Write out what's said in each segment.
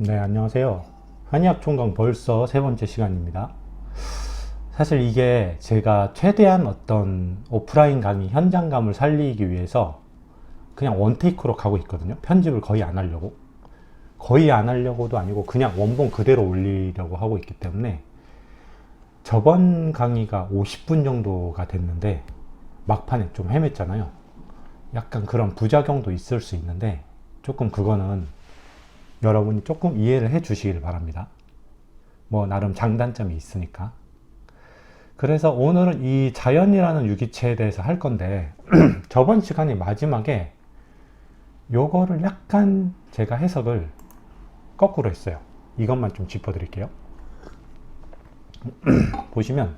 네, 안녕하세요. 한의학 총각 벌써 세 번째 시간입니다. 사실 이게 제가 최대한 어떤 오프라인 강의 현장감을 살리기 위해서 그냥 원테이크로 가고 있거든요. 편집을 거의 안 하려고. 거의 안 하려고도 아니고 그냥 원본 그대로 올리려고 하고 있기 때문에 저번 강의가 50분 정도가 됐는데 막판에 좀 헤맸잖아요. 약간 그런 부작용도 있을 수 있는데 조금 그거는 여러분이 조금 이해를 해 주시길 바랍니다. 뭐 나름 장단점이 있으니까. 그래서 오늘은 이 자연이라는 유기체에 대해서 할 건데 저번 시간에 마지막에 요거를 약간 제가 해석을 거꾸로 했어요. 이것만 좀 짚어드릴게요. 보시면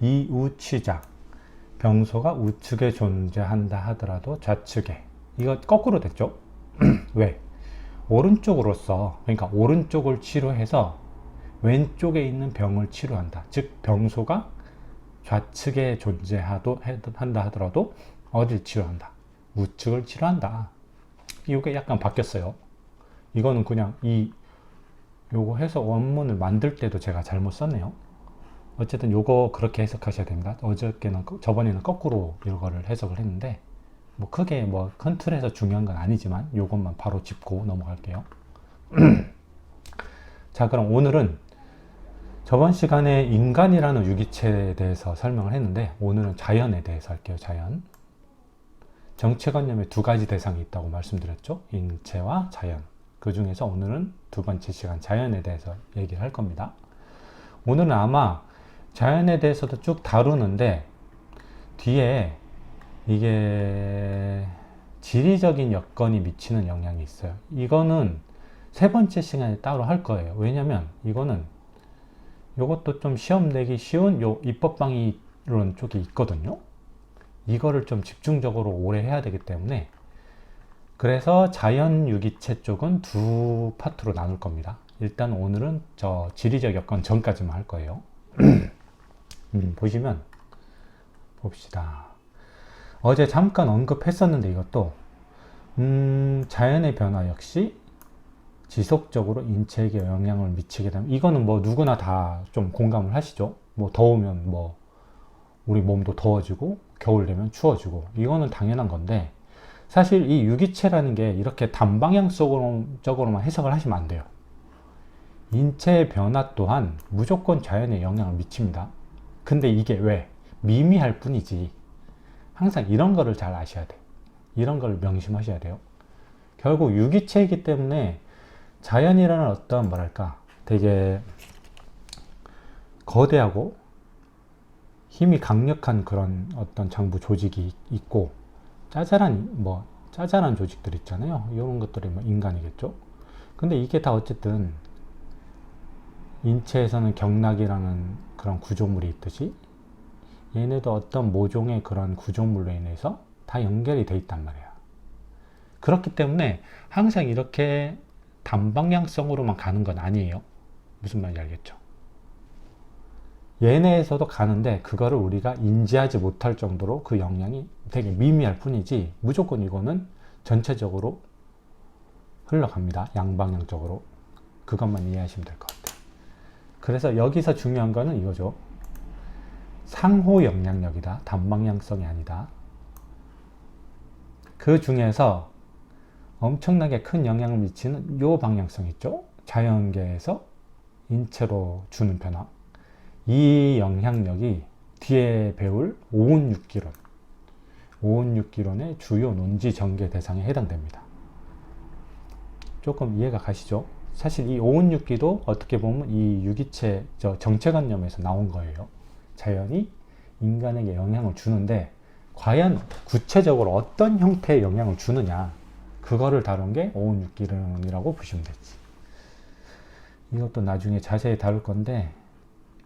이 우치자, 병소가 우측에 존재한다 하더라도 좌측에, 이거 거꾸로 됐죠? 왜? 오른쪽으로서, 그러니까 오른쪽을 치료해서 왼쪽에 있는 병을 치료한다. 즉 병소가 좌측에 존재한다 하더라도 어딜 치료한다? 우측을 치료한다. 이게 약간 바뀌었어요. 이거는 그냥 요거 해서 원문을 만들 때도 제가 잘못 썼네요. 어쨌든 요거 그렇게 해석하셔야 됩니다. 저번에는 거꾸로 이거를 해석을 했는데 뭐 크게 뭐 큰 틀에서 중요한 건 아니지만 요것만 바로 짚고 넘어갈게요. 자, 그럼 오늘은 저번 시간에 인간이라는 유기체에 대해서 설명을 했는데 오늘은 자연에 대해서 할게요. 자연. 정체관념에 두 가지 대상이 있다고 말씀드렸죠. 인체와 자연. 그 중에서 오늘은 두 번째 시간 자연에 대해서 얘기를 할 겁니다. 오늘은 아마 자연에 대해서도 쭉 다루는데 뒤에 이게 지리적인 여건이 미치는 영향이 있어요. 이거는 세 번째 시간에 따로 할 거예요. 왜냐면 이것도 좀 시험 내기 쉬운 요 입법방위론 쪽이 있거든요. 이거를 좀 집중적으로 오래 해야 되기 때문에 그래서 자연유기체 쪽은 두 파트로 나눌 겁니다. 일단 오늘은 저 지리적 여건 전까지만 할 거예요. 보시면 봅시다. 어제 잠깐 언급했었는데 이것도 자연의 변화 역시 지속적으로 인체에게 영향을 미치게 되면 이거는 뭐 누구나 다 좀 공감을 하시죠. 뭐 더우면 뭐 우리 몸도 더워지고 겨울 되면 추워지고 이거는 당연한 건데 사실 이 유기체라는 게 이렇게 단방향적으로만 해석을 하시면 안 돼요. 인체의 변화 또한 무조건 자연에 영향을 미칩니다. 근데 이게 왜? 미미할 뿐이지. 항상 이런 거를 잘 아셔야 돼. 이런 걸 명심하셔야 돼요. 결국 유기체이기 때문에 자연이라는 어떤 뭐랄까 되게 거대하고 힘이 강력한 그런 어떤 장부 조직이 있고 짜잘한 조직들 있잖아요. 이런 것들이 뭐 인간이겠죠. 근데 이게 다 어쨌든 인체에서는 경락이라는 그런 구조물이 있듯이 얘네도 어떤 모종의 그런 구조물로 인해서 다 연결이 돼 있단 말이야. 그렇기 때문에 항상 이렇게 단방향성으로만 가는 건 아니에요. 무슨 말인지 알겠죠? 얘네에서도 가는데 그거를 우리가 인지하지 못할 정도로 그 영향이 되게 미미할 뿐이지 무조건 이거는 전체적으로 흘러갑니다. 양방향적으로. 그것만 이해하시면 될 것 같아요. 그래서 여기서 중요한 거는 이거죠. 상호 영향력이다. 단방향성이 아니다. 그 중에서 엄청나게 큰 영향을 미치는 요 방향성 있죠. 자연계에서 인체로 주는 변화. 이 영향력이 뒤에 배울 오운육기론의 주요 논지 전개 대상에 해당됩니다. 조금 이해가 가시죠? 사실 이 오운육기도 어떻게 보면 이 유기체 정체관념에서 나온 거예요. 자연이 인간에게 영향을 주는데 과연 구체적으로 어떤 형태의 영향을 주느냐 그거를 다룬 게 오운육기론이라고 보시면 되지. 이것도 나중에 자세히 다룰 건데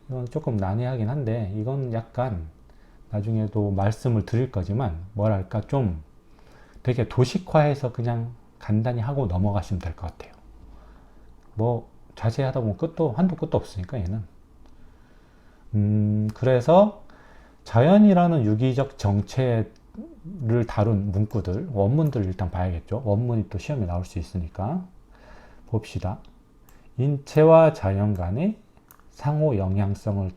이건 조금 난해하긴 한데 이건 약간 나중에도 말씀을 드릴 거지만 뭐랄까 좀 되게 도식화해서 그냥 간단히 하고 넘어가시면 될 것 같아요. 뭐 자세히 하다 보면 한도 끝도 없으니까 얘는. 그래서 자연이라는 유기적 정체를 다룬 문구들, 원문들 일단 봐야겠죠. 원문이 또 시험에 나올 수 있으니까 봅시다. 인체와 자연 간의 상호 영향성을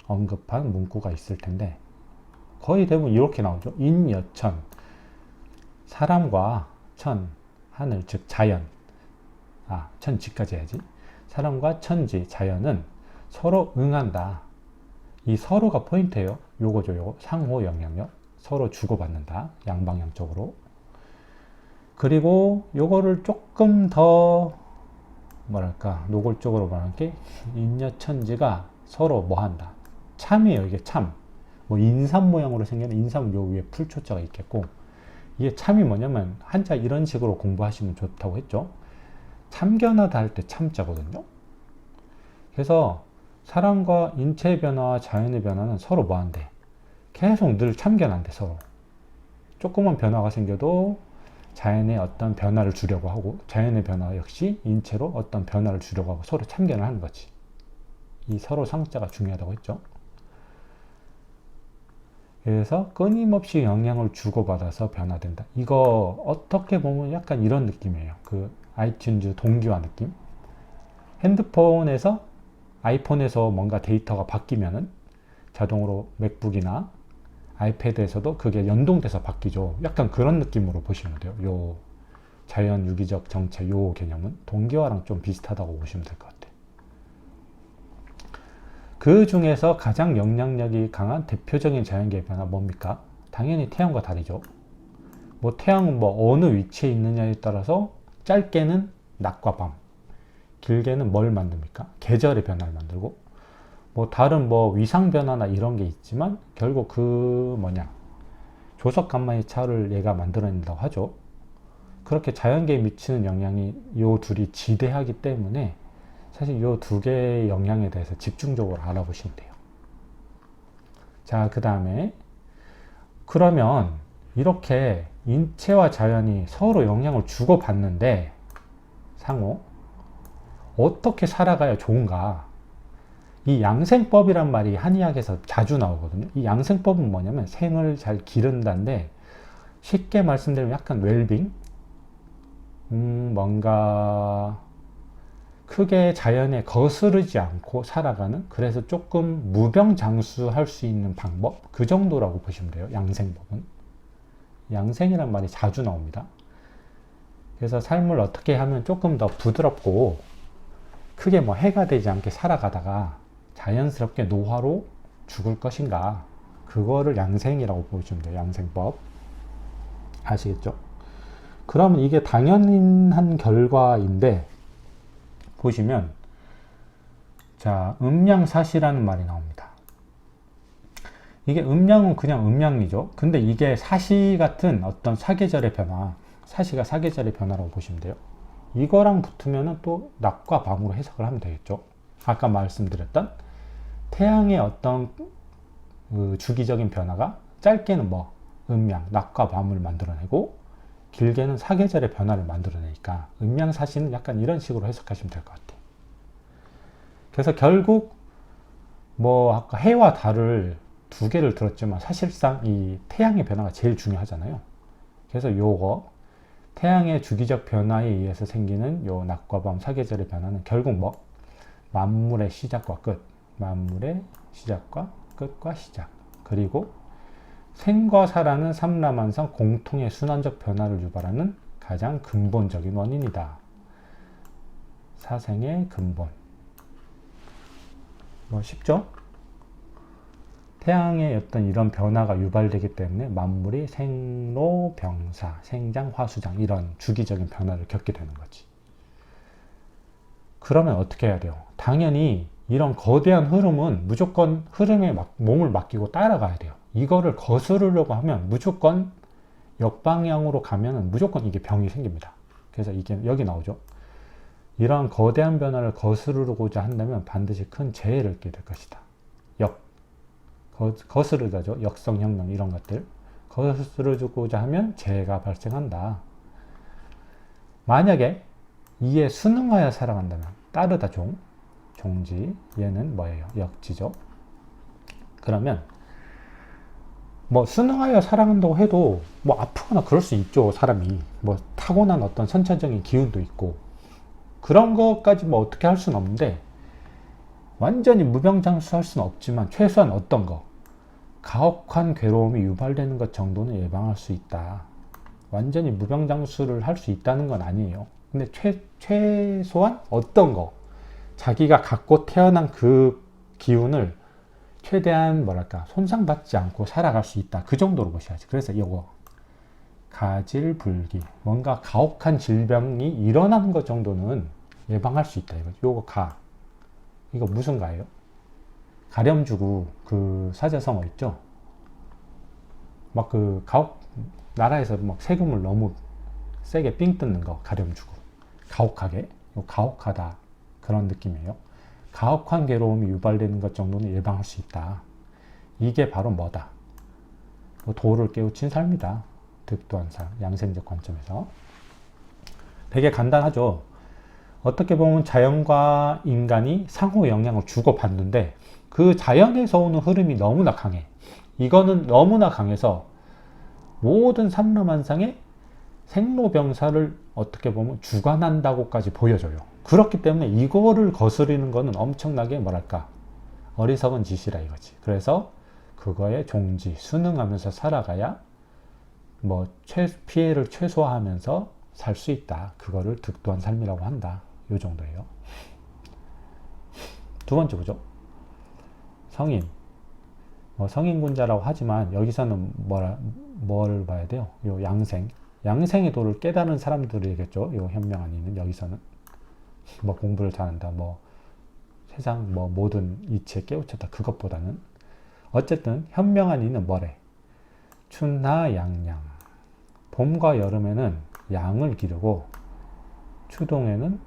언급한 문구가 있을 텐데 거의 대부분 이렇게 나오죠. 인여천, 사람과 천, 하늘, 즉 자연. 천지까지 해야지. 사람과 천지, 자연은 서로 응한다. 이 서로가 포인트예요. 요거죠, 요거. 상호 영향력. 서로 주고받는다. 양방향적으로. 그리고 요거를 조금 더 노골적으로 말할게. 인여천지가 서로 한다. 참이에요. 이게 참. 인삼 모양으로 생긴 인삼 요 위에 풀초자가 있겠고, 이게 참이 뭐냐면 한자 이런 식으로 공부하시면 좋다고 했죠. 참견하다 할 때 참자거든요. 그래서 사람과 인체의 변화와 자연의 변화는 서로 한대. 계속 늘 참견한대. 서로 조그만 변화가 생겨도 자연의 어떤 변화를 주려고 하고, 자연의 변화 역시 인체로 어떤 변화를 주려고 하고 서로 참견을 하는 거지. 이 서로 상자가 중요하다고 했죠. 그래서 끊임없이 영향을 주고받아서 변화된다. 이거 어떻게 보면 약간 이런 느낌이에요. 그 아이튠즈 동기화 느낌. 핸드폰에서 아이폰에서 뭔가 데이터가 바뀌면은 자동으로 맥북이나 아이패드에서도 그게 연동돼서 바뀌죠. 약간 그런 느낌으로 보시면 돼요. 요 자연 유기적 정체 요 개념은 동기화랑 좀 비슷하다고 보시면 될 것 같아요. 그 중에서 가장 영향력이 강한 대표적인 자연계의 변화 뭡니까? 당연히 태양과 달이죠. 태양은 어느 위치에 있느냐에 따라서 짧게는 낮과 밤, 길게는 뭘 만듭니까? 계절의 변화를 만들고, 다른 위상 변화나 이런 게 있지만 결국 조석 간만의 차를 얘가 만들어낸다고 하죠. 그렇게 자연계에 미치는 영향이 요 둘이 지대하기 때문에 사실 요 두 개의 영향에 대해서 집중적으로 알아보시면 돼요. 자, 그 다음에 그러면 이렇게 인체와 자연이 서로 영향을 주고받는데 상호 어떻게 살아가야 좋은가? 이 양생법이란 말이 한의학에서 자주 나오거든요. 이 양생법은 뭐냐면 생을 잘 기른다인데, 쉽게 말씀드리면 약간 웰빙? 뭔가 크게 자연에 거스르지 않고 살아가는, 그래서 조금 무병장수할 수 있는 방법? 그 정도라고 보시면 돼요. 양생법은. 양생이란 말이 자주 나옵니다. 그래서 삶을 어떻게 하면 조금 더 부드럽고 크게 해가 되지 않게 살아가다가 자연스럽게 노화로 죽을 것인가, 그거를 양생이라고 보시면 돼요. 양생법. 아시겠죠? 그러면 이게 당연한 결과인데, 보시면 자, 음양사시라는 말이 나옵니다. 이게 음양은 그냥 음양이죠. 근데 이게 사시 같은 어떤 사계절의 변화, 사시가 사계절의 변화라고 보시면 돼요. 이거랑 붙으면 또 낮과 밤으로 해석을 하면 되겠죠. 아까 말씀드렸던 태양의 어떤 주기적인 변화가 짧게는 음양, 낮과 밤을 만들어내고 길게는 사계절의 변화를 만들어내니까 음양사시는 약간 이런 식으로 해석하시면 될 것 같아요. 그래서 결국 아까 해와 달을 두 개를 들었지만 사실상 이 태양의 변화가 제일 중요하잖아요. 그래서 요거 태양의 주기적 변화에 의해서 생기는 요 낮과 밤 사계절의 변화는 결국 만물의 시작과 끝, 만물의 시작과 끝과 시작, 그리고 생과 사라는 삼라만상 공통의 순환적 변화를 유발하는 가장 근본적인 원인이다. 사생의 근본. 쉽죠? 태양의 어떤 이런 변화가 유발되기 때문에 만물이 생로 병사, 생장, 화수장 이런 주기적인 변화를 겪게 되는 거지. 그러면 어떻게 해야 돼요? 당연히 이런 거대한 흐름은 무조건 흐름에 몸을 맡기고 따라가야 돼요. 이거를 거스르려고 하면 무조건 역방향으로 가면 무조건 이게 병이 생깁니다. 그래서 이게 여기 나오죠. 이러한 거대한 변화를 거스르고자 한다면 반드시 큰 재해를 입게 될 것이다. 거스르다죠. 역성혁명 이런 것들. 거스르고자 하면 재해가 발생한다. 만약에 이에 순응하여 살아간다면 따르다 종지, 얘는 뭐예요? 역지죠. 그러면 순응하여 살아간다고 해도 아프거나 그럴 수 있죠. 사람이 타고난 어떤 선천적인 기운도 있고 그런 것까지 뭐 어떻게 할 수는 없는데, 완전히 무병장수할 수는 없지만 최소한 어떤 거, 가혹한 괴로움이 유발되는 것 정도는 예방할 수 있다. 완전히 무병장수를 할 수 있다는 건 아니에요. 근데 최소한 어떤 거, 자기가 갖고 태어난 그 기운을 최대한 뭐랄까 손상받지 않고 살아갈 수 있다. 그 정도로 보셔야지. 그래서 이거 가질불기, 뭔가 가혹한 질병이 일어나는 것 정도는 예방할 수 있다. 요거 이거 무슨 가예요? 가렴주구 그 사자성어 있죠? 막 그 나라에서 막 세금을 너무 세게 삥 뜯는 거 가렴주구. 가혹하게, 가혹하다 그런 느낌이에요. 가혹한 괴로움이 유발되는 것 정도는 예방할 수 있다. 이게 바로 뭐다? 도를 깨우친 삶이다. 득도한 삶, 양생적 관점에서. 되게 간단하죠. 어떻게 보면 자연과 인간이 상호 영향을 주고받는데 그 자연에서 오는 흐름이 너무나 강해. 이거는 너무나 강해서 모든 산로만상의 생로병사를 어떻게 보면 주관한다고까지 보여져요. 그렇기 때문에 이거를 거스르는 거는 엄청나게 뭐랄까 어리석은 짓이라 이거지. 그래서 그거에 종지, 순응하면서 살아가야 뭐 피해를 최소화하면서 살 수 있다. 그거를 득도한 삶이라고 한다. 요 정도예요. 두 번째 보죠. 성인. 성인군자라고 하지만 여기서는 뭘 봐야 돼요? 요 양생의 도를 깨달은 사람들이겠죠. 요 현명한 이는 여기서는 뭐 공부를 잘한다, 뭐 세상 뭐 모든 이치에 깨우쳤다, 그것보다는 어쨌든 현명한 이는 뭐래? 춘하 양양. 봄과 여름에는 양을 기르고 추동에는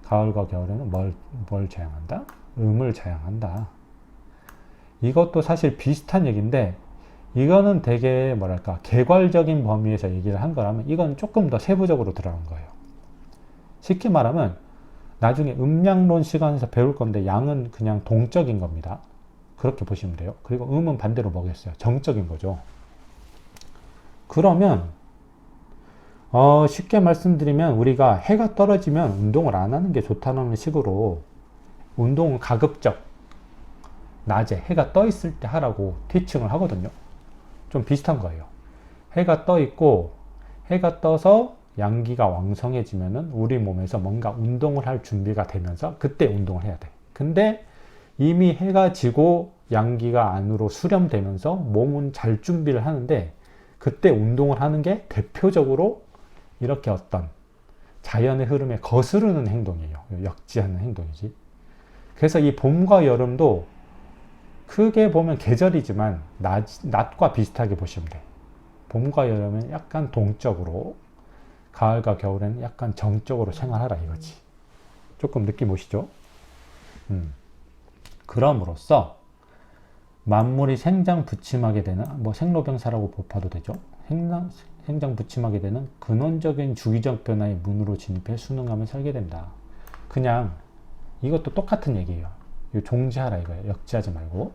가을과 겨울에는 뭘 자양한다? 음을 자양한다. 이것도 사실 비슷한 얘기인데 이거는 되게 뭐랄까 개괄적인 범위에서 얘기를 한 거라면 이건 조금 더 세부적으로 들어간 거예요. 쉽게 말하면 나중에 음양론 시간에서 배울 건데 양은 그냥 동적인 겁니다. 그렇게 보시면 돼요. 그리고 음은 반대로 뭐겠어요? 정적인 거죠. 그러면 쉽게 말씀드리면 우리가 해가 떨어지면 운동을 안 하는 게 좋다는 식으로 운동은 가급적 낮에 해가 떠 있을 때 하라고 티칭을 하거든요. 좀 비슷한 거예요. 해가 떠 있고 해가 떠서 양기가 왕성해지면은 우리 몸에서 뭔가 운동을 할 준비가 되면서 그때 운동을 해야 돼. 근데 이미 해가 지고 양기가 안으로 수렴되면서 몸은 잘 준비를 하는데 그때 운동을 하는 게 대표적으로 이렇게 어떤 자연의 흐름에 거스르는 행동이에요. 역지하는 행동이지. 그래서 이 봄과 여름도 크게 보면 계절이지만 낮과 비슷하게 보시면 돼. 봄과 여름은 약간 동적으로, 가을과 겨울에는 약간 정적으로 생활하라 이거지. 조금 느낌 오시죠? 그럼으로써 만물이 생장부침하게 되는, 뭐 생로병사라고 봐도 되죠. 생장부침하게 되는 근원적인 주기적 변화의 문으로 진입해 순응하며 살게 된다. 그냥 이것도 똑같은 얘기예요. 종지하라 이거예요. 역지하지 말고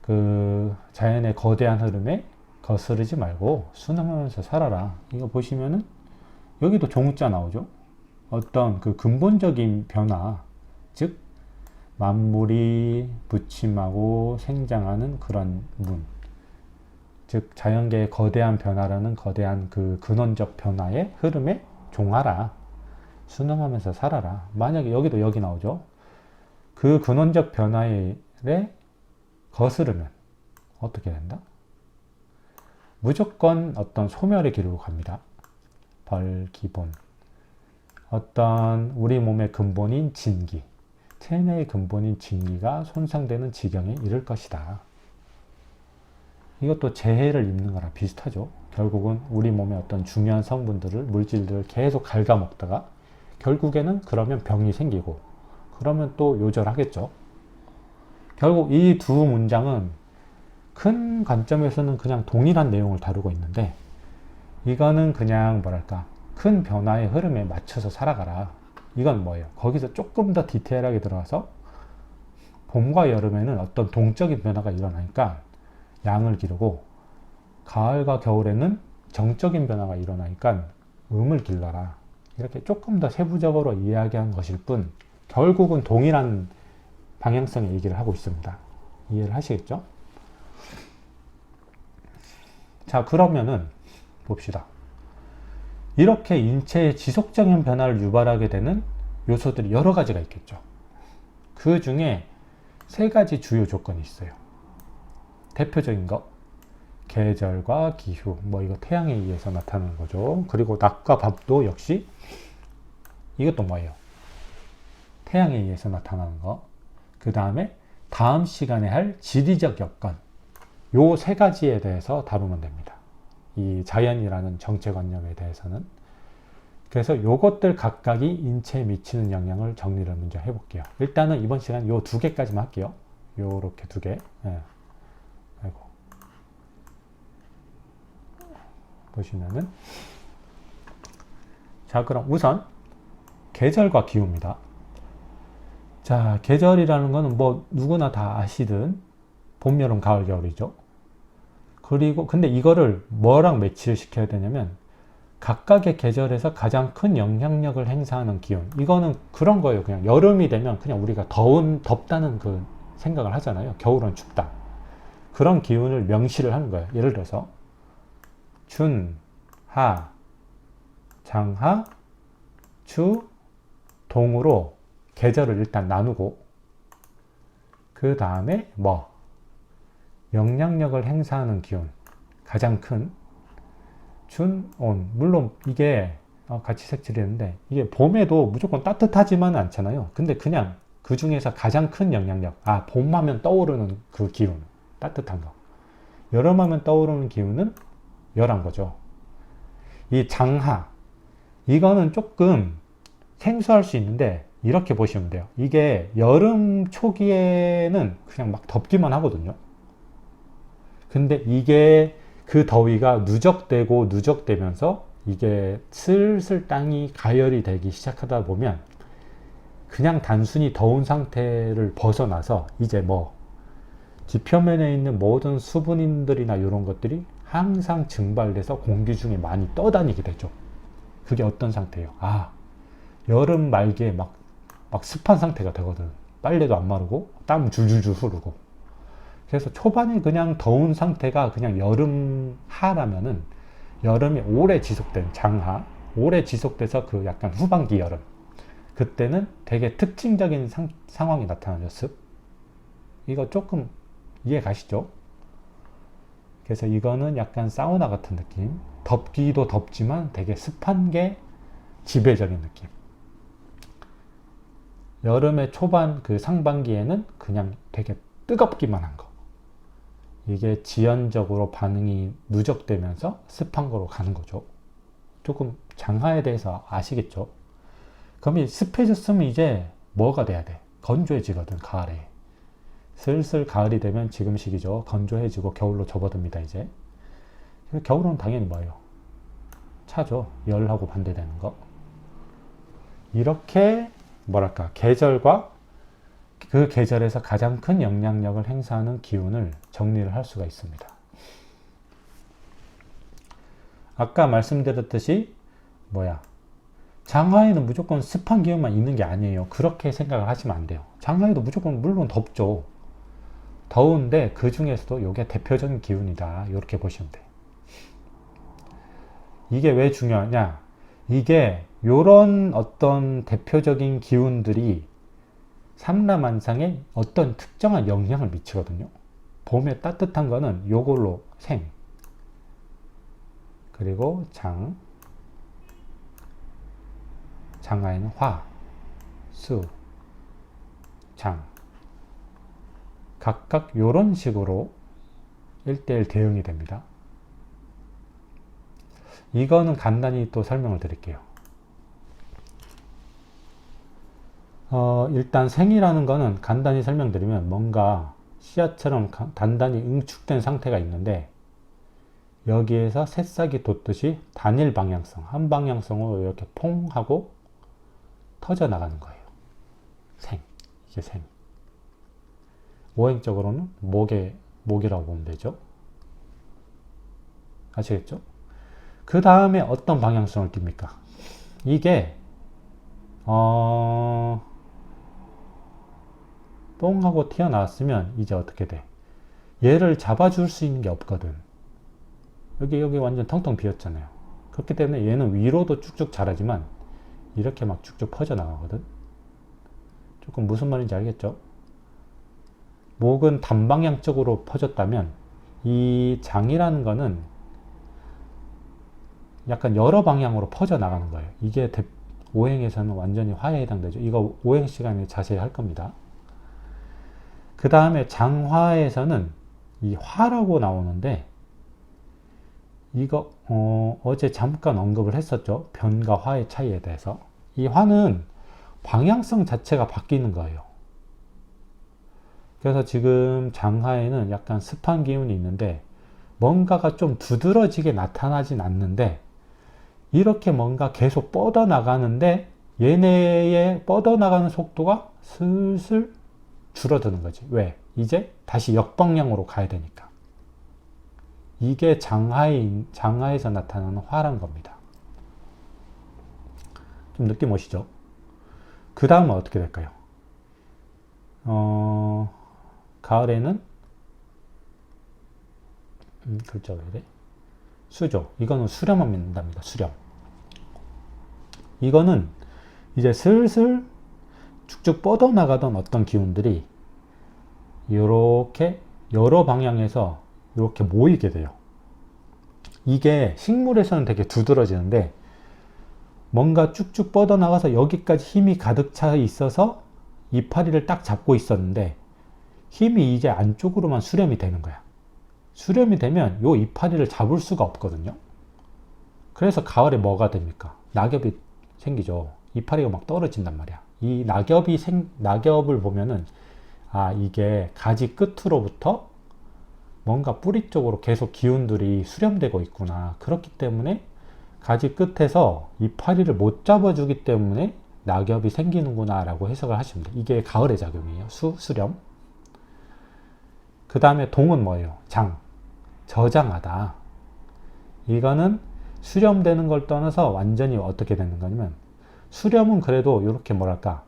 그 자연의 거대한 흐름에 거스르지 말고 순응하면서 살아라. 이거 보시면은 여기도 종자 나오죠. 어떤 그 근본적인 변화, 즉 만물이 부침하고 생장하는 그런 문, 즉 자연계의 거대한 변화라는 거대한 그 근원적 변화의 흐름에 종하라. 순응하면서 살아라. 만약에 여기 나오죠. 그 근원적 변화에 거스르면 어떻게 된다? 무조건 어떤 소멸의 길로 갑니다. 벌기본. 어떤 우리 몸의 근본인 진기, 체내의 근본인 진기가 손상되는 지경에 이를 것이다. 이것도 재해를 입는 거랑 비슷하죠. 결국은 우리 몸의 어떤 중요한 성분들을, 물질들을 계속 갉아먹다가 결국에는 그러면 병이 생기고 그러면 또 요절하겠죠. 결국 이 두 문장은 큰 관점에서는 그냥 동일한 내용을 다루고 있는데 이거는 그냥 뭐랄까 큰 변화의 흐름에 맞춰서 살아가라. 이건 뭐예요? 거기서 조금 더 디테일하게 들어가서 봄과 여름에는 어떤 동적인 변화가 일어나니까 양을 기르고 가을과 겨울에는 정적인 변화가 일어나니까 음을 길러라. 이렇게 조금 더 세부적으로 이야기한 것일 뿐 결국은 동일한 방향성의 얘기를 하고 있습니다. 이해를 하시겠죠? 자, 그러면은 봅시다. 이렇게 인체의 지속적인 변화를 유발하게 되는 요소들이 여러 가지가 있겠죠. 그 중에 세 가지 주요 조건이 있어요. 대표적인 거, 계절과 기후, 뭐 이거 태양에 의해서 나타나는 거죠. 그리고 낮과 밤도 역시 이것도 뭐예요? 태양에 의해서 나타나는 거. 그 다음에 다음 시간에 할 지리적 여건, 요 세 가지에 대해서 다루면 됩니다. 이 자연이라는 정체관념에 대해서는. 그래서 요것들 각각이 인체에 미치는 영향을 정리를 먼저 해볼게요. 일단은 이번 시간 요 두 개까지만 할게요. 요렇게 두 개. 예. 아이고. 보시면은. 자, 그럼 우선 계절과 기후입니다. 자, 계절이라는 거는 뭐 누구나 다 아시든 봄, 여름, 가을, 겨울이죠. 그리고 근데 이거를 뭐랑 매치를 시켜야 되냐면 각각의 계절에서 가장 큰 영향력을 행사하는 기온. 이거는 그런 거예요. 그냥 여름이 되면 그냥 우리가 덥다는 그 생각을 하잖아요. 겨울은 춥다. 그런 기운을 명시를 하는 거예요. 예를 들어서 춘, 하, 장하, 추, 동으로 계절을 일단 나누고 그 다음에 뭐 영향력을 행사하는 기운 가장 큰 춘, 온. 물론 이게 같이 색칠했는데 이게 봄에도 무조건 따뜻하지만은 않잖아요. 근데 그냥 그 중에서 가장 큰 영향력, 봄하면 떠오르는 그 기운, 따뜻한 거. 여름하면 떠오르는 기운은 열한 거죠. 이 장하, 이거는 조금 생소할 수 있는데 이렇게 보시면 돼요. 이게 여름 초기에는 그냥 막 덥기만 하거든요. 근데 이게 그 더위가 누적되면서 이게 슬슬 땅이 가열이 되기 시작하다 보면 그냥 단순히 더운 상태를 벗어나서 이제 뭐 지표면에 있는 모든 수분인들이나 이런 것들이 항상 증발돼서 공기 중에 많이 떠다니게 되죠. 그게 어떤 상태예요? 여름 말기에 막 습한 상태가 되거든. 빨래도 안 마르고 땀 줄줄줄 흐르고. 그래서 초반에 그냥 더운 상태가 그냥 여름 하라면은 여름이 오래 지속된 장하, 오래 지속돼서 그 약간 후반기 여름, 그때는 되게 특징적인 상황이 나타나죠. 습. 이거 조금 이해 가시죠? 그래서 이거는 약간 사우나 같은 느낌. 덥기도 덥지만 되게 습한 게 지배적인 느낌. 여름의 초반 그 상반기에는 그냥 되게 뜨겁기만 한 거. 이게 지연적으로 반응이 누적되면서 습한 거로 가는 거죠. 조금 장하에 대해서 아시겠죠? 그럼 이 습해졌으면 이제 뭐가 돼야 돼? 건조해지거든, 가을에. 슬슬 가을이 되면 지금 시기죠. 건조해지고 겨울로 접어듭니다, 이제. 겨울은 당연히 뭐예요? 차죠. 열하고 반대되는 거. 이렇게 뭐랄까, 계절과 그 계절에서 가장 큰 영향력을 행사하는 기운을 정리를 할 수가 있습니다. 아까 말씀드렸듯이 장하에는 무조건 습한 기운만 있는 게 아니에요. 그렇게 생각을 하시면 안 돼요. 장하에도 무조건 물론 덥죠. 더운데 그 중에서도 이게 대표적인 기운이다. 이렇게 보시면 돼요. 이게 왜 중요하냐? 이게 요런 어떤 대표적인 기운들이 삼라만상에 어떤 특정한 영향을 미치거든요. 봄에 따뜻한 거는 요걸로 생, 그리고 장하에는 화, 수, 장. 각각 요런 식으로 1대1 대응이 됩니다. 이거는 간단히 또 설명을 드릴게요. 일단 생이라는 거는 간단히 설명드리면 뭔가 씨앗처럼 단단히 응축된 상태가 있는데 여기에서 새싹이 돋듯이 단일 방향성, 한 방향성으로 이렇게 퐁 하고 터져 나가는 거예요. 이게 생. 오행적으로는 목이라고 보면 되죠. 아시겠죠? 그 다음에 어떤 방향성을 띱니까? 이게 뽕 하고 튀어나왔으면 이제 어떻게 돼? 얘를 잡아줄 수 있는 게 없거든. 여기 완전 텅텅 비었잖아요. 그렇기 때문에 얘는 위로도 쭉쭉 자라지만 이렇게 막 쭉쭉 퍼져나가거든. 조금 무슨 말인지 알겠죠? 목은 단방향적으로 퍼졌다면 이 장이라는 거는 약간 여러 방향으로 퍼져나가는 거예요. 이게 오행에서는 완전히 화에 해당되죠. 이거 오행 시간에 자세히 할 겁니다. 그 다음에 장화에서는 이 화라고 나오는데 이거 어제 잠깐 언급을 했었죠. 변과 화의 차이에 대해서. 이 화는 방향성 자체가 바뀌는 거예요. 그래서 지금 장화에는 약간 습한 기운이 있는데 뭔가가 좀 두드러지게 나타나진 않는데 이렇게 뭔가 계속 뻗어나가는데 얘네의 뻗어나가는 속도가 슬슬 줄어드는 거지. 왜? 이제 다시 역방향으로 가야 되니까. 이게 장하에서 나타나는 화란 겁니다. 좀 느낌 오시죠? 그 다음은 어떻게 될까요? 가을에는 글자가 왜 이래? 수죠. 이거는 수렴만 믿는답니다. 수렴. 이거는 이제 슬슬 쭉쭉 뻗어나가던 어떤 기운들이 이렇게 여러 방향에서 이렇게 모이게 돼요. 이게 식물에서는 되게 두드러지는데 뭔가 쭉쭉 뻗어나가서 여기까지 힘이 가득 차 있어서 이파리를 딱 잡고 있었는데 힘이 이제 안쪽으로만 수렴이 되는 거야. 수렴이 되면 요 이파리를 잡을 수가 없거든요. 그래서 가을에 뭐가 됩니까? 낙엽이 생기죠. 이파리가 막 떨어진단 말이야. 이 낙엽을 보면은 이게 가지 끝으로부터 뭔가 뿌리 쪽으로 계속 기운들이 수렴되고 있구나. 그렇기 때문에 가지 끝에서 이파리를 못 잡아주기 때문에 낙엽이 생기는구나 라고 해석을 하시면 돼요. 이게 가을의 작용이에요. 수렴. 그 다음에 동은 뭐예요? 장. 저장하다. 이거는 수렴되는 걸 떠나서 완전히 어떻게 되는 거냐면 수렴은 그래도 이렇게 뭐랄까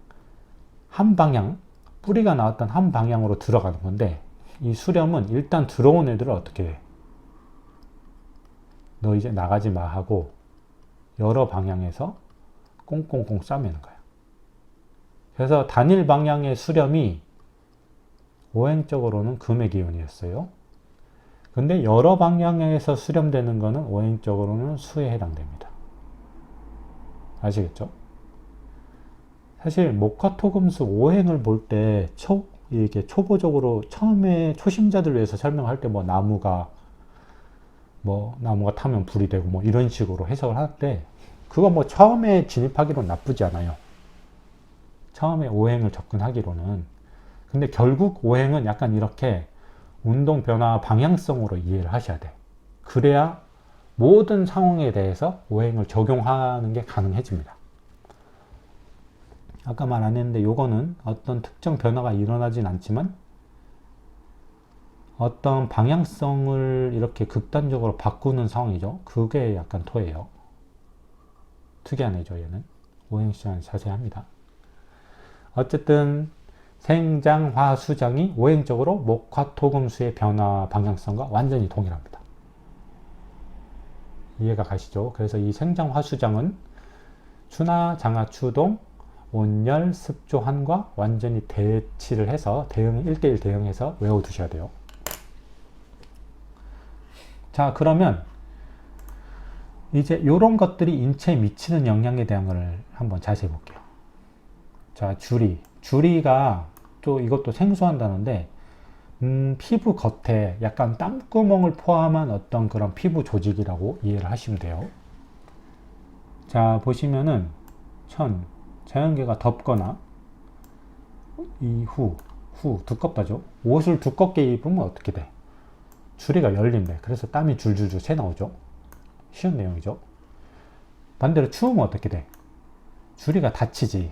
한 방향, 뿌리가 나왔던 한 방향으로 들어가는 건데 이 수렴은 일단 들어온 애들을 어떻게 해? 너 이제 나가지 마 하고 여러 방향에서 꽁꽁꽁 싸매는 거야. 그래서 단일 방향의 수렴이 오행적으로는 금의 기운이었어요. 근데 여러 방향에서 수렴되는 거는 오행적으로는 수에 해당됩니다. 아시겠죠? 사실 목화토금수 오행을 볼 때 이렇게 초보적으로 처음에 초심자들 위해서 설명할 때 나무가 타면 불이 되고 이런 식으로 해석을 할 때 그거 처음에 진입하기로는 나쁘지 않아요. 처음에 오행을 접근하기로는. 근데 결국 오행은 약간 이렇게 운동 변화 방향성으로 이해를 하셔야 돼. 그래야 모든 상황에 대해서 오행을 적용하는 게 가능해집니다. 아까 말 안 했는데 요거는 어떤 특정 변화가 일어나진 않지만 어떤 방향성을 이렇게 극단적으로 바꾸는 상황이죠. 그게 약간 토예요. 특이한 애죠, 얘는. 오행 시간에 자세히 합니다. 어쨌든 생장화수장이 오행적으로 목화토금수의 변화 방향성과 완전히 동일합니다. 이해가 가시죠? 그래서 이 생장화수장은 추나 장하추동 온열 습조한과 완전히 대치를 해서 1대1 대응해서 외워두셔야 돼요. 자, 그러면 이제 이런 것들이 인체에 미치는 영향에 대한 걸 한번 자세히 볼게요. 자, 주리가 또 이것도 생소한다는데 피부 겉에 약간 땀구멍을 포함한 어떤 그런 피부 조직이라고 이해를 하시면 돼요. 자, 보시면은 자연계가 덥거나 이후 두껍다죠. 옷을 두껍게 입으면 어떻게 돼? 주리가 열린대. 그래서 땀이 줄줄줄 새 나오죠. 쉬운 내용이죠. 반대로 추우면 어떻게 돼? 주리가 닫히지.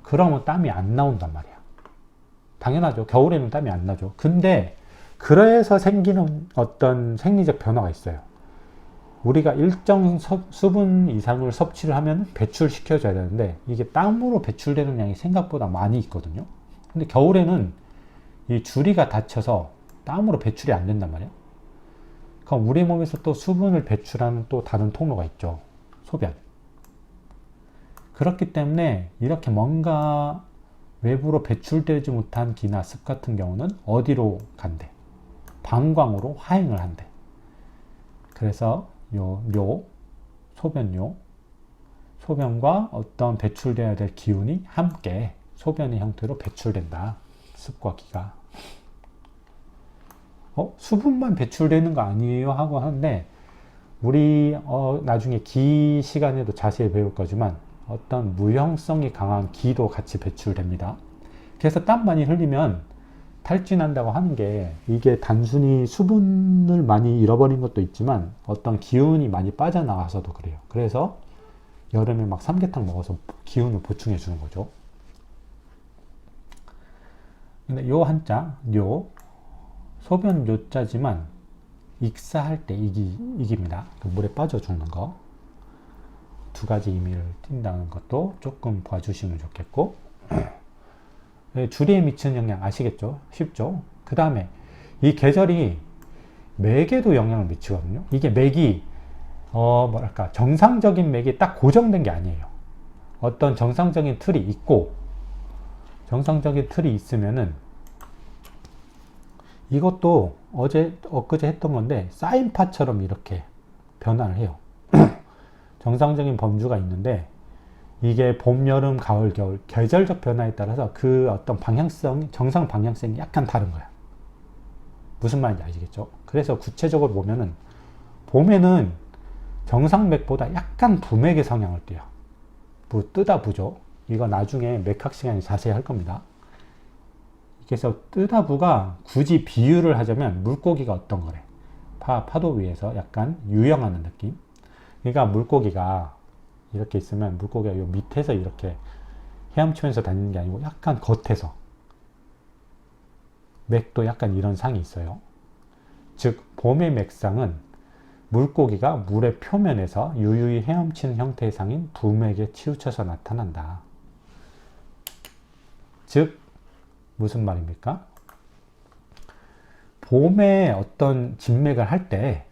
그러면 땀이 안 나온단 말이야. 당연하죠. 겨울에는 땀이 안 나죠. 근데 그래서 생기는 어떤 생리적 변화가 있어요. 우리가 일정 수분 이상을 섭취를 하면 배출시켜줘야 되는데 이게 땀으로 배출되는 양이 생각보다 많이 있거든요. 근데 겨울에는 이 주리가 닫혀서 땀으로 배출이 안 된단 말이에요. 그럼 우리 몸에서 또 수분을 배출하는 또 다른 통로가 있죠. 소변. 그렇기 때문에 이렇게 뭔가 외부로 배출되지 못한 기나 습 같은 경우는 어디로 간대? 방광으로 하행을 한대. 그래서 요 소변요 소변과 어떤 배출되어야 될 기운이 함께 소변의 형태로 배출된다. 습과 기가. 수분만 배출되는 거 아니에요? 하고 하는데 우리 나중에 기 시간에도 자세히 배울 거지만 어떤 무형성이 강한 기도 같이 배출됩니다. 그래서 땀 많이 흘리면 탈진한다고 하는 게 이게 단순히 수분을 많이 잃어버린 것도 있지만 어떤 기운이 많이 빠져나가서도 그래요. 그래서 여름에 막 삼계탕 먹어서 기운을 보충해 주는 거죠. 근데 요 한자, 요 소변 요자지만 익사할 때 이깁니다. 그 물에 빠져 죽는 거. 두 가지 의미를 띈다는 것도 조금 봐주시면 좋겠고, 주리에 미치는 영향 아시겠죠? 쉽죠? 그 다음에 이 계절이 맥에도 영향을 미치거든요. 이게 맥이 뭐랄까 정상적인 맥이 딱 고정된 게 아니에요. 어떤 정상적인 틀이 있고 정상적인 틀이 있으면은 이것도 엊그제 했던 건데 사인파처럼 이렇게 변화를 해요. 정상적인 범주가 있는데 이게 봄, 여름, 가을, 겨울 계절적 변화에 따라서 그 어떤 방향성, 정상 방향성이 약간 다른 거야. 무슨 말인지 아시겠죠? 그래서 구체적으로 보면은 봄에는 정상맥보다 약간 부맥의 성향을 띠요. 뜨다 부죠. 이거 나중에 맥학 시간에 자세히 할 겁니다. 그래서 뜨다 부가 굳이 비유를 하자면 물고기가 어떤 거래? 파도 위에서 약간 유영하는 느낌. 그러니까 물고기가 이렇게 있으면 물고기가 요 밑에서 이렇게 헤엄치면서 다니는 게 아니고 약간 겉에서 맥도 약간 이런 상이 있어요. 즉 봄의 맥상은 물고기가 물의 표면에서 유유히 헤엄치는 형태의 상인 부맥에 치우쳐서 나타난다. 즉 무슨 말입니까? 봄에 어떤 진맥을 할 때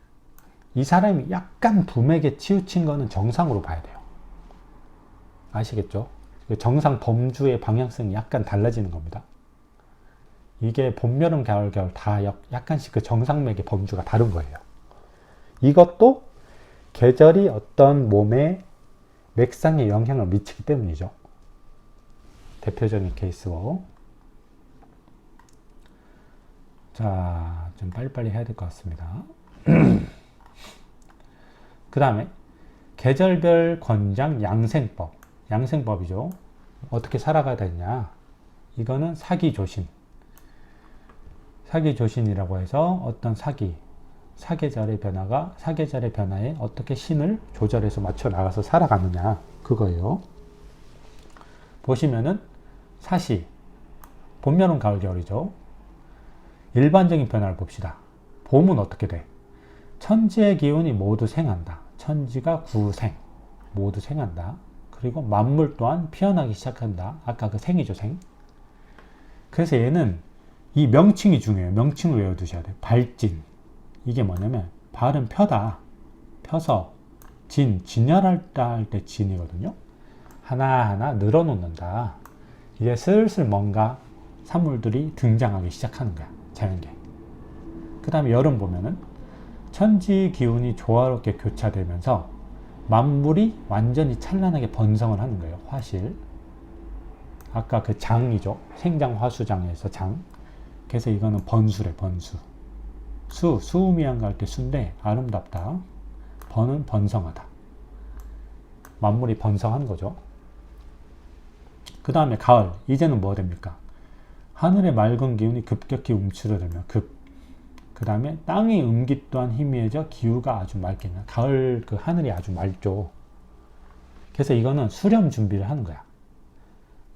이 사람이 약간 부맥에 치우친 거는 정상으로 봐야 돼요. 아시겠죠? 정상 범주의 방향성이 약간 달라지는 겁니다. 이게 봄, 여름, 가을, 겨울 다 약간씩 그 정상맥의 범주가 다른 거예요. 이것도 계절이 어떤 몸의 맥상에 영향을 미치기 때문이죠. 대표적인 케이스고. 자, 좀 빨리빨리 해야 될 것 같습니다. 그 다음에 계절별 권장 양생법. 양생법이죠. 어떻게 살아가야 되냐. 이거는 사기조신. 사기조신이라고 해서 어떤 사계절의 변화에 어떻게 신을 조절해서 맞춰 나가서 살아가느냐. 그거예요. 보시면은 사시. 봄, 여름, 가을, 겨울이죠. 일반적인 변화를 봅시다. 봄은 어떻게 돼? 천지의 기운이 모두 생한다. 천지가 구생. 모두 생한다. 그리고 만물 또한 피어나기 시작한다. 아까 그 생이죠, 생. 그래서 얘는 이 명칭이 중요해요. 명칭을 외워두셔야 돼요. 발진. 이게 뭐냐면 발은 펴다. 펴서 진열할다 할 때 진이거든요. 하나하나 늘어놓는다. 이제 슬슬 뭔가 산물들이 등장하기 시작하는 거야. 자연계. 그 다음에 여름 보면은 천지 기운이 조화롭게 교차되면서 만물이 완전히 찬란하게 번성을 하는 거예요. 화실. 아까 그 장이죠. 생장화수장에서 장. 그래서 이거는 번수래, 번수. 수음이한가 할 때 수인데 아름답다. 번은 번성하다. 만물이 번성한 거죠. 그 다음에 가을. 이제는 뭐 됩니까? 하늘의 맑은 기운이 급격히 움츠러들며 그 다음에 땅의 음기 또한 희미해져 기후가 아주 맑게 나. 가을 그 하늘이 아주 맑죠. 그래서 이거는 수렴 준비를 하는 거야.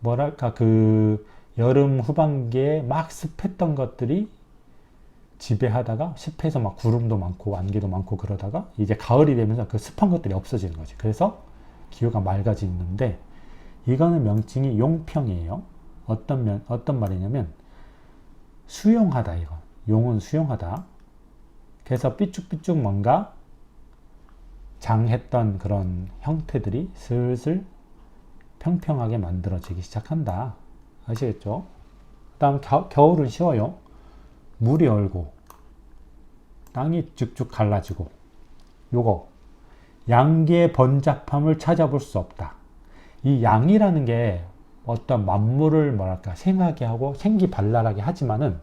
뭐랄까 그 여름 후반기에 막 습했던 것들이 지배하다가 습해서 막 구름도 많고 안개도 많고 그러다가 이제 가을이 되면서 그 습한 것들이 없어지는 거지. 그래서 기후가 맑아지는데 이거는 명칭이 용평이에요. 어떤 말이냐면 수용하다 이거. 용은 수용하다. 그래서 삐쭉삐쭉 뭔가 장했던 그런 형태들이 슬슬 평평하게 만들어지기 시작한다. 아시겠죠? 그 다음 겨울은 쉬워요. 물이 얼고 땅이 쭉쭉 갈라지고 요거 양기의 번잡함을 찾아볼 수 없다. 이 양이라는 게 어떤 만물을 뭐랄까 생하게 하고 생기발랄하게 하지만은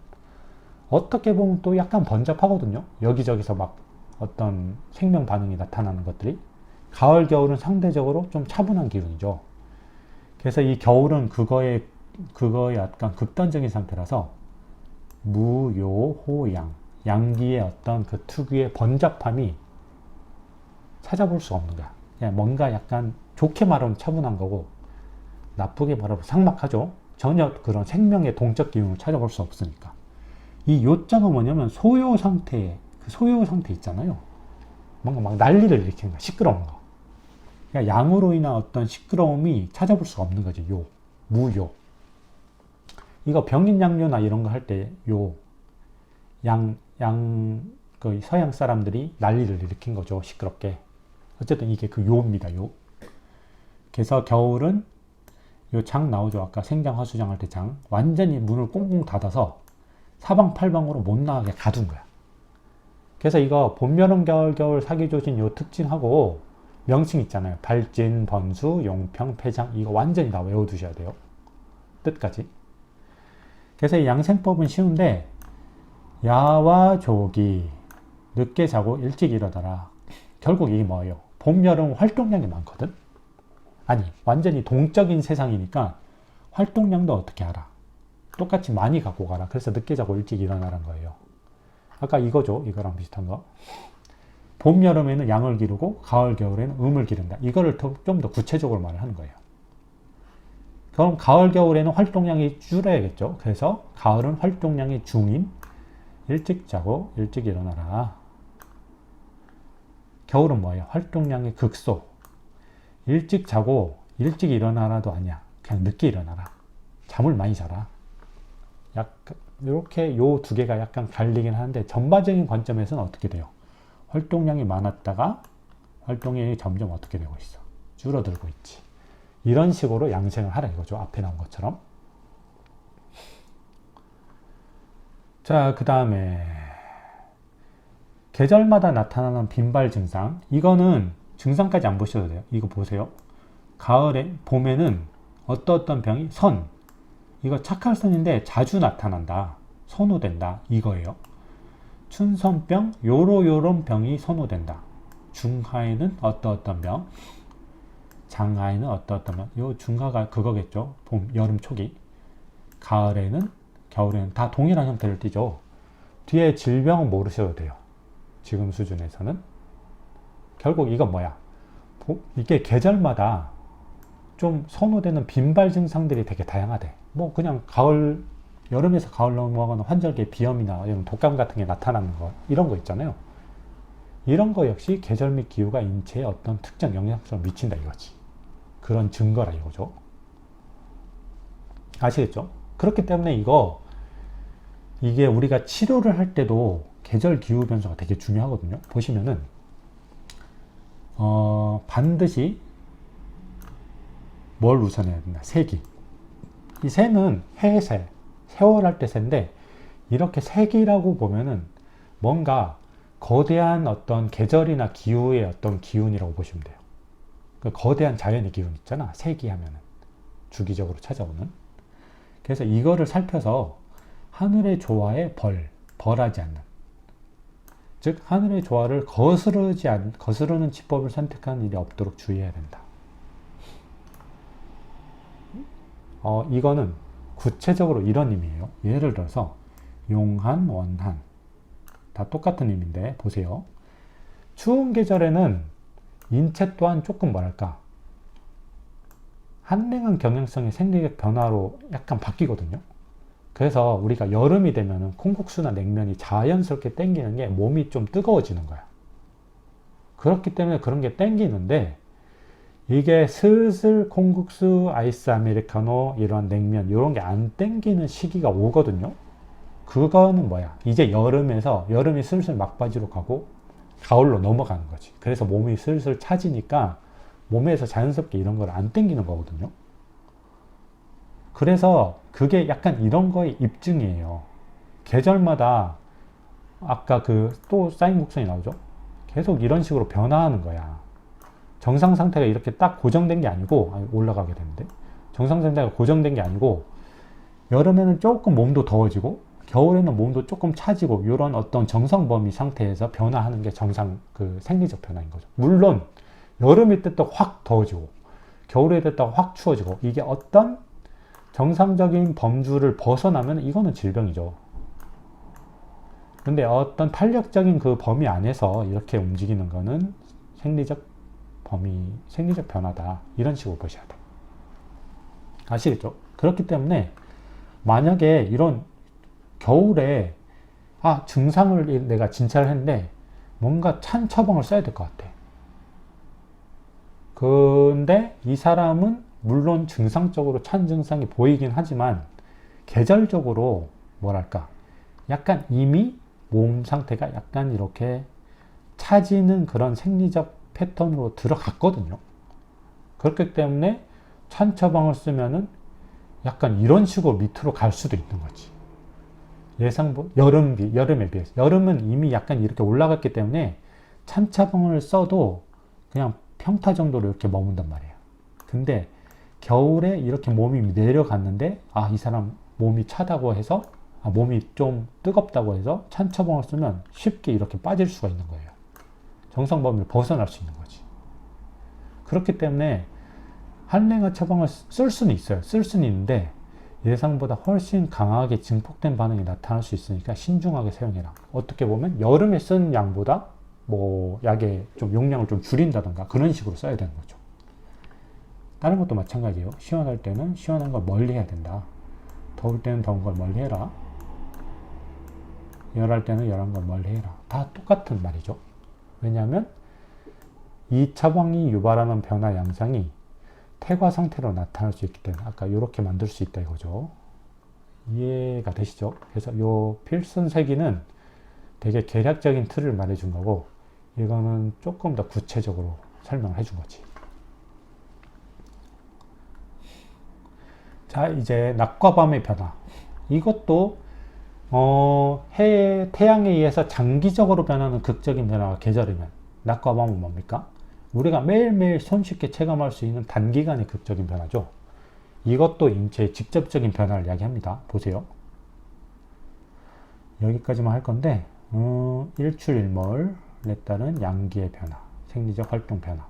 어떻게 보면 또 약간 번잡하거든요. 여기저기서 막 어떤 생명 반응이 나타나는 것들이. 가을 겨울은 상대적으로 좀 차분한 기운이죠. 그래서 이 겨울은 그거에 약간 극단적인 상태라서 무요호양, 양기의 어떤 그 특유의 번잡함이 찾아볼 수가 없는 거야. 그냥 뭔가 약간 좋게 말하면 차분한 거고 나쁘게 말하면 삭막하죠. 전혀 그런 생명의 동적 기운을 찾아볼 수 없으니까. 이 요자가 뭐냐면 소요 상태, 그 소요 상태 있잖아요. 뭔가 막 난리를 일으키는 거야. 시끄러운 거. 그러니까 양으로 인한 어떤 시끄러움이 찾아볼 수가 없는 거지. 요, 무요. 이거 병인양요나 이런 거 할 때 요, 그 서양 사람들이 난리를 일으킨 거죠. 시끄럽게. 어쨌든 이게 그 요입니다. 요. 그래서 겨울은 요 장 나오죠. 아까 생장, 화수장 할 때 장. 완전히 문을 꽁꽁 닫아서 사방팔방으로 못 나가게 가둔 거야. 그래서 이거 봄, 여름, 겨울, 겨울, 사기조진 요 특징하고 명칭 있잖아요. 발진, 번수, 용평, 폐장. 이거 완전히 다 외워두셔야 돼요. 뜻까지. 그래서 이 양생법은 쉬운데 야와 조기 늦게 자고 일찍 일어나라. 결국 이게 뭐예요? 봄, 여름 활동량이 많거든? 아니 완전히 동적인 세상이니까 활동량도 어떻게 하라. 똑같이 많이 갖고 가라. 그래서 늦게 자고 일찍 일어나라는 거예요. 아까 이거죠. 이거랑 비슷한 거. 봄, 여름에는 양을 기르고 가을, 겨울에는 음을 기른다. 이거를 좀 더 구체적으로 말을 하는 거예요. 그럼 가을, 겨울에는 활동량이 줄어야겠죠. 그래서 가을은 활동량이 중인 일찍 자고 일찍 일어나라. 겨울은 뭐예요? 활동량의 극소. 일찍 자고 일찍 일어나라도 아니야. 그냥 늦게 일어나라. 잠을 많이 자라. 약간 이렇게 요 두 개가 약간 갈리긴 하는데 전반적인 관점에서는 어떻게 돼요? 활동량이 많았다가 활동량이 점점 어떻게 되고 있어? 줄어들고 있지. 이런 식으로 양생을 하라 이거죠. 앞에 나온 것처럼. 자, 그 다음에 계절마다 나타나는 빈발 증상. 이거는 증상까지 안 보셔도 돼요. 이거 보세요. 가을에, 봄에는 어떤 병이 선. 이거 착할선인데 자주 나타난다. 선호된다. 이거예요. 춘선병, 요런 병이 선호된다. 중하에는 어떤 병. 장하에는 어떤 병. 요 중하가 그거겠죠. 봄, 여름 초기. 가을에는, 겨울에는 다 동일한 형태를 띠죠. 뒤에 질병은 모르셔도 돼요. 지금 수준에서는. 결국 이건 뭐야? 이게 계절마다 좀 선호되는 빈발 증상들이 되게 다양하대. 뭐 그냥 가을, 여름에서 가을 넘어가는 환절기 비염이나 이런 독감 같은 게 나타나는 거, 이런 거 있잖아요. 이런 거 역시 계절 및 기후가 인체에 어떤 특정 영향성을 미친다 이거지. 그런 증거라 이거죠. 아시겠죠? 그렇기 때문에 이게 우리가 치료를 할 때도 계절 기후 변수가 되게 중요하거든요. 보시면은 반드시 뭘 우선해야 된다. 세기. 이 새는 해새, 세월할 때 새인데 이렇게 세기라고 보면은 뭔가 거대한 어떤 계절이나 기후의 어떤 기운이라고 보시면 돼요. 그 거대한 자연의 기운 있잖아. 세기 하면은 주기적으로 찾아오는. 그래서 이거를 살펴서 하늘의 조화에 벌하지 않는. 즉 하늘의 조화를 거스르는 치법을 선택하는 일이 없도록 주의해야 된다. 이거는 구체적으로 이런 의미예요. 예를 들어서 용한, 원한 다 똑같은 의미인데 보세요. 추운 계절에는 인체 또한 조금 뭐랄까 한랭한 경향성의 생리적 변화로 약간 바뀌거든요. 그래서 우리가 여름이 되면은 콩국수나 냉면이 자연스럽게 땡기는 게 몸이 좀 뜨거워지는 거야. 그렇기 때문에 그런 게 땡기는데, 이게 슬슬 콩국수, 아이스 아메리카노, 이런 냉면 이런 게 안 땡기는 시기가 오거든요. 그거는 뭐야? 이제 여름이 슬슬 막바지로 가고 가을로 넘어가는 거지. 그래서 몸이 슬슬 차지니까 몸에서 자연스럽게 이런 걸 안 땡기는 거거든요. 그래서 그게 약간 이런 거의 입증이에요. 계절마다 아까 그 또 쌓인 곡선이 나오죠. 계속 이런 식으로 변화하는 거야. 정상 상태가 이렇게 딱 고정된 게 아니고, 올라가게 되는데, 정상 상태가 고정된 게 아니고, 여름에는 조금 몸도 더워지고 겨울에는 몸도 조금 차지고, 이런 어떤 정상 범위 상태에서 변화하는 게 정상 그 생리적 변화인 거죠. 물론 여름일 때 또 확 더워지고 겨울에 됐다가 확 추워지고, 이게 어떤 정상적인 범주를 벗어나면 이거는 질병이죠. 근데 어떤 탄력적인 그 범위 안에서 이렇게 움직이는 거는 생리적 변화다. 이런 식으로 보셔야 돼요. 아시겠죠? 그렇기 때문에 만약에 이런 겨울에 증상을 내가 진찰을 했는데 뭔가 찬 처방을 써야 될 것 같아. 근데 이 사람은 물론 증상적으로 찬 증상이 보이긴 하지만 계절적으로 뭐랄까 약간 이미 몸 상태가 약간 이렇게 차지는 그런 생리적 패턴으로 들어갔거든요. 그렇기 때문에 찬 처방을 쓰면은 약간 이런 식으로 밑으로 갈 수도 있는 거지. 여름에 비해서. 여름은 이미 약간 이렇게 올라갔기 때문에 찬 처방을 써도 그냥 평타 정도로 이렇게 머문단 말이에요. 근데 겨울에 이렇게 몸이 내려갔는데, 이 사람 몸이 차다고 해서, 몸이 좀 뜨겁다고 해서 찬 처방을 쓰면 쉽게 이렇게 빠질 수가 있는 거예요. 정상 범위를 벗어날 수 있는 거지. 그렇기 때문에 한랭화 처방을 쓸 수는 있어요. 쓸 수는 있는데 예상보다 훨씬 강하게 증폭된 반응이 나타날 수 있으니까 신중하게 사용해라. 어떻게 보면 여름에 쓴 양보다 약의 좀 용량을 좀 줄인다던가 그런 식으로 써야 되는 거죠. 다른 것도 마찬가지예요. 시원할 때는 시원한 걸 멀리 해야 된다. 더울 때는 더운 걸 멀리 해라. 열할 때는 열한 걸 멀리 해라. 다 똑같은 말이죠. 왜냐하면 이 처방이 유발하는 변화 양상이 태과 상태로 나타날 수 있기 때문에 아까 이렇게 만들 수 있다 이거죠. 이해가 되시죠? 그래서 요 필순세기는 되게 계략적인 틀을 말해준 거고, 이거는 조금 더 구체적으로 설명을 해준 거지. 자, 이제 낮과 밤의 변화. 이것도 태양에 의해서 장기적으로 변하는 극적인 변화가 계절이면, 낮과 밤은 뭡니까? 우리가 매일매일 손쉽게 체감할 수 있는 단기간의 극적인 변화죠. 이것도 인체의 직접적인 변화를 이야기합니다. 보세요. 여기까지만 할 건데, 일출일몰에 따른 양기의 변화, 생리적 활동 변화.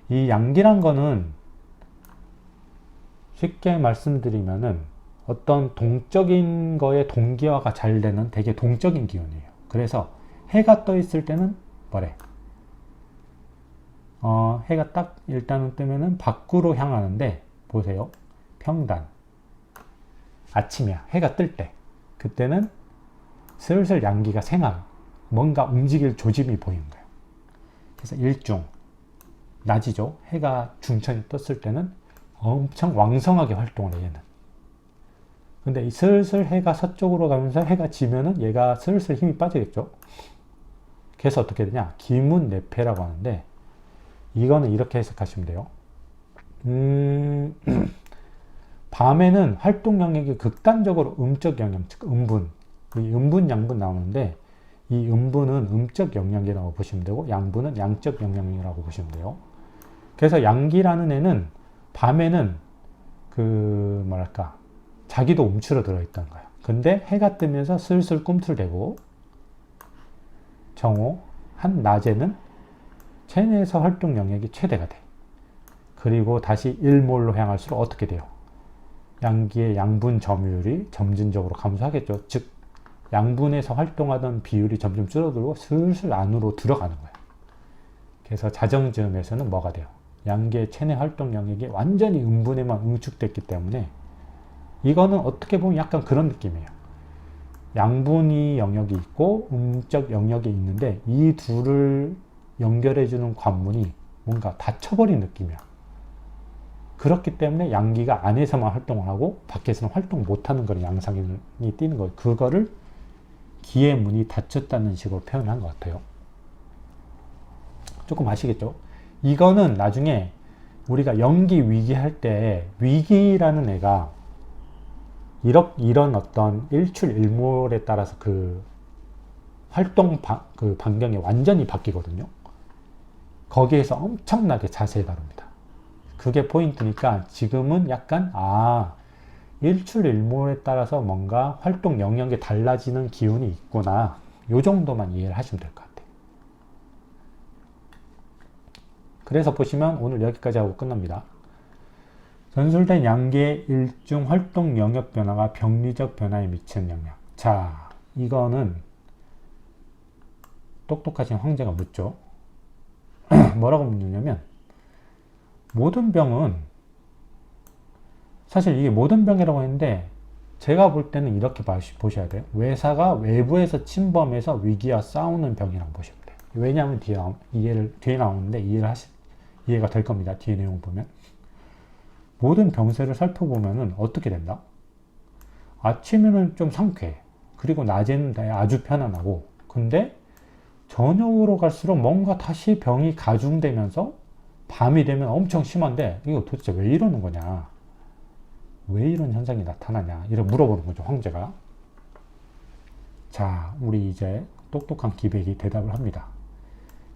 이 양기란 거는 쉽게 말씀드리면은 어떤 동적인 거에 동기화가 잘 되는 되게 동적인 기운이에요. 그래서 해가 떠 있을 때는 뭐래? 해가 딱 일단은 뜨면은 밖으로 향하는데, 보세요. 평단. 아침이야. 해가 뜰 때. 그때는 슬슬 양기가 뭔가 움직일 조짐이 보이는 거예요. 그래서 일중. 낮이죠. 해가 중천이 떴을 때는 엄청 왕성하게 활동을 해요, 얘는. 근데 슬슬 해가 서쪽으로 가면서 해가 지면은 얘가 슬슬 힘이 빠지겠죠. 그래서 어떻게 되냐? 기문내패라고 하는데, 이거는 이렇게 해석하시면 돼요. 밤에는 활동 영역이 극단적으로 음적 영역, 즉 음분, 음분, 양분 나오는데, 이 음분은 음적 영역이라고 보시면 되고, 양분은 양적 영역이라고 보시면 돼요. 그래서 양기라는 애는 밤에는 자기도 움츠러들어 있던 거야. 근데 해가 뜨면서 슬슬 꿈틀대고, 정오, 낮에는 체내에서 활동 영역이 최대가 돼. 그리고 다시 일몰로 향할수록 어떻게 돼요? 양기의 양분 점유율이 점진적으로 감소하겠죠. 즉, 양분에서 활동하던 비율이 점점 줄어들고 슬슬 안으로 들어가는 거야. 그래서 자정즈음에서는 뭐가 돼요? 양계의 체내 활동 영역이 완전히 음분에만 응축됐기 때문에 이거는 어떻게 보면 약간 그런 느낌이에요. 양분이 영역이 있고 음적 영역이 있는데 이 둘을 연결해주는 관문이 뭔가 닫혀버린 느낌이야. 그렇기 때문에 양기가 안에서만 활동을 하고 밖에서는 활동 못하는 그런 양상이 띄는 거예요. 그거를 기의 문이 닫혔다는 식으로 표현한 것 같아요. 조금 아시겠죠? 이거는 나중에 우리가 연기 위기 할 때 위기라는 애가 이런 어떤 일출일몰에 따라서 그 활동 그 반경이 완전히 바뀌거든요. 거기에서 엄청나게 자세히 다룹니다. 그게 포인트니까 지금은 약간 일출일몰에 따라서 뭔가 활동 영역이 달라지는 기운이 있구나. 요 정도만 이해를 하시면 될 것 같아요. 그래서 보시면 오늘 여기까지 하고 끝납니다. 전술된 양계의 일중 활동 영역 변화가 병리적 변화에 미치는 영향. 자, 이거는 똑똑하신 황제가 묻죠. 뭐라고 묻느냐면 모든 병은 사실 이게 모든 병이라고 했는데 제가 볼 때는 이렇게 보셔야 돼요. 외사가 외부에서 침범해서 위기와 싸우는 병이라고 보시면 돼요. 왜냐하면 뒤에 나오는데 이해가 될 겁니다. 뒤에 내용 보면. 모든 병세를 살펴보면은 어떻게 된다? 아침에는 좀 상쾌해. 그리고 낮에는 아주 편안하고. 근데 저녁으로 갈수록 뭔가 다시 병이 가중되면서 밤이 되면 엄청 심한데 이거 도대체 왜 이러는 거냐? 왜 이런 현상이 나타나냐? 이렇게 물어보는 거죠, 황제가. 자, 우리 이제 똑똑한 기백이 대답을 합니다.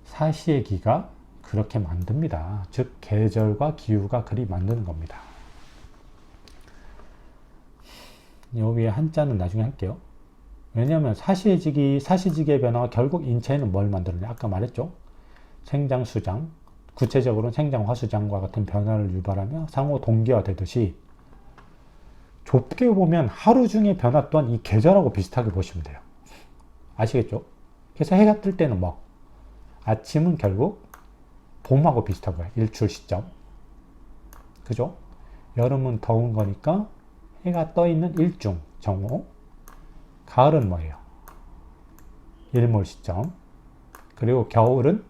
사시의 기가 그렇게 만듭니다. 즉 계절과 기후가 그리 만드는 겁니다. 여기에 한자는 나중에 할게요. 왜냐하면 사시지기의 변화가 결국 인체에는 뭘 만드느냐? 아까 말했죠. 생장, 수장, 구체적으로는 생장, 화수장과 같은 변화를 유발하며 상호 동기화되듯이 좁게 보면 하루 중의 변화 또한 이 계절하고 비슷하게 보시면 돼요. 아시겠죠? 그래서 해가 뜰 때는 뭐 아침은 결국 봄하고 비슷한 거예요. 일출 시점. 그죠? 여름은 더운 거니까 해가 떠 있는 일중, 정오. 가을은 뭐예요? 일몰 시점. 그리고 겨울은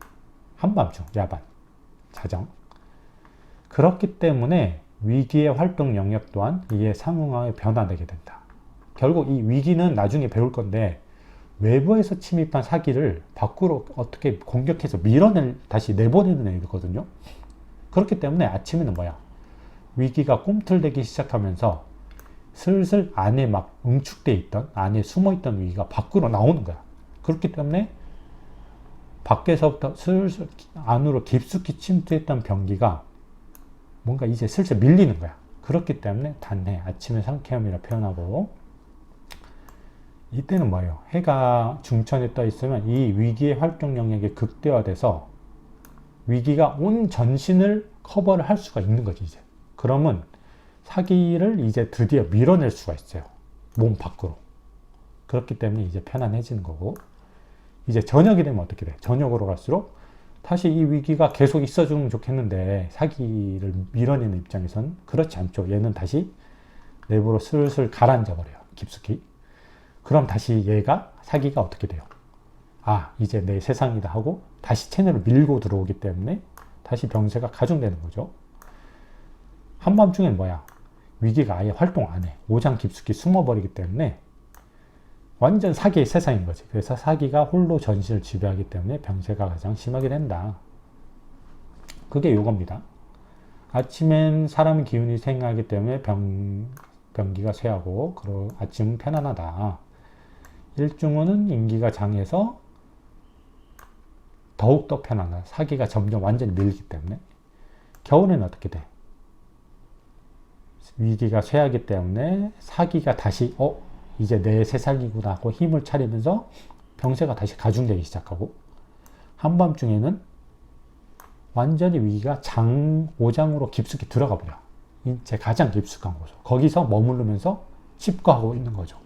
한밤중, 야반, 자정. 그렇기 때문에 위기의 활동 영역 또한 이에 상응하게 변화되게 된다. 결국 이 위기는 나중에 배울 건데 외부에서 침입한 사기를 밖으로 어떻게 공격해서 다시 내보내는 애거든요. 그렇기 때문에 아침에는 뭐야? 위기가 꿈틀대기 시작하면서 슬슬 안에 막 응축돼 있던, 안에 숨어 있던 위기가 밖으로 나오는 거야. 그렇기 때문에 밖에서부터 슬슬 안으로 깊숙이 침투했던 병기가 뭔가 이제 슬슬 밀리는 거야. 그렇기 때문에 단해, 아침의 상쾌함이라 표현하고, 이때는 뭐예요? 해가 중천에 떠 있으면 이 위기의 활동 영역이 극대화돼서 위기가 온 전신을 커버를 할 수가 있는 거지, 이제. 그러면 사기를 이제 드디어 밀어낼 수가 있어요. 몸 밖으로. 그렇기 때문에 이제 편안해지는 거고, 이제 저녁이 되면 어떻게 돼? 저녁으로 갈수록 다시 이 위기가 계속 있어주면 좋겠는데 사기를 밀어내는 입장에선 그렇지 않죠. 얘는 다시 내부로 슬슬 가라앉아 버려요. 깊숙이. 그럼 다시 사기가 어떻게 돼요? 이제 내 세상이다 하고 다시 체내로 밀고 들어오기 때문에 다시 병세가 가중되는 거죠. 한밤중엔 뭐야? 위기가 아예 활동 안 해. 오장 깊숙이 숨어버리기 때문에 완전 사기의 세상인 거지. 그래서 사기가 홀로 전신을 지배하기 때문에 병세가 가장 심하게 된다. 그게 요겁니다. 아침엔 사람 기운이 생하기 때문에 병기가 쇠하고, 그리고 아침은 편안하다. 일중은 인기가 장해서 더욱더 편안하다. 사기가 점점 완전히 밀리기 때문에. 겨울에는 어떻게 돼? 위기가 쇠하기 때문에 사기가 다시 이제 내 세상이구나 하고 힘을 차리면서 병세가 다시 가중되기 시작하고, 한밤중에는 완전히 위기가 오장으로 깊숙이 들어가 버려. 인체 가장 깊숙한 곳으로. 거기서 머무르면서 칩거하고 있는 거죠.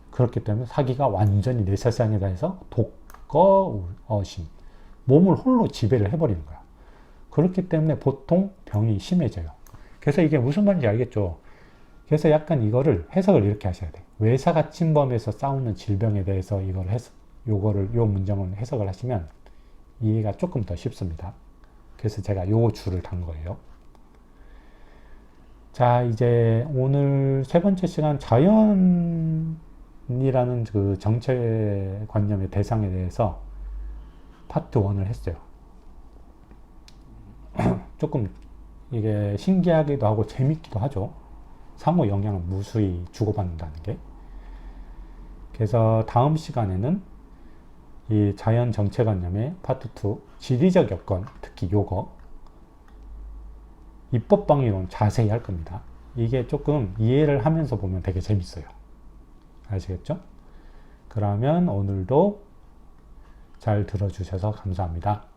그렇기 때문에 사기가 완전히 내 세상에 대해서 독거 어심, 몸을 홀로 지배를 해버리는 거야. 그렇기 때문에 보통 병이 심해져요. 그래서 이게 무슨 말인지 알겠죠? 그래서 약간 이거를 해석을 이렇게 하셔야 돼요. 외사가 침범해서 싸우는 질병에 대해서 요 문장을 해석을 하시면 이해가 조금 더 쉽습니다. 그래서 제가 요 줄을 단 거예요. 자, 이제 오늘 세 번째 시간 자연이라는 그 정체관념의 대상에 대해서 파트 1을 했어요. 조금 이게 신기하기도 하고 재밌기도 하죠. 상호 영향을 무수히 주고받는다는 게. 그래서 다음 시간에는 이 자연 정체관념의 파트 2, 지리적 여건, 특히 요거 입법방위론 자세히 할 겁니다. 이게 조금 이해를 하면서 보면 되게 재밌어요. 아시겠죠? 그러면 오늘도 잘 들어주셔서 감사합니다.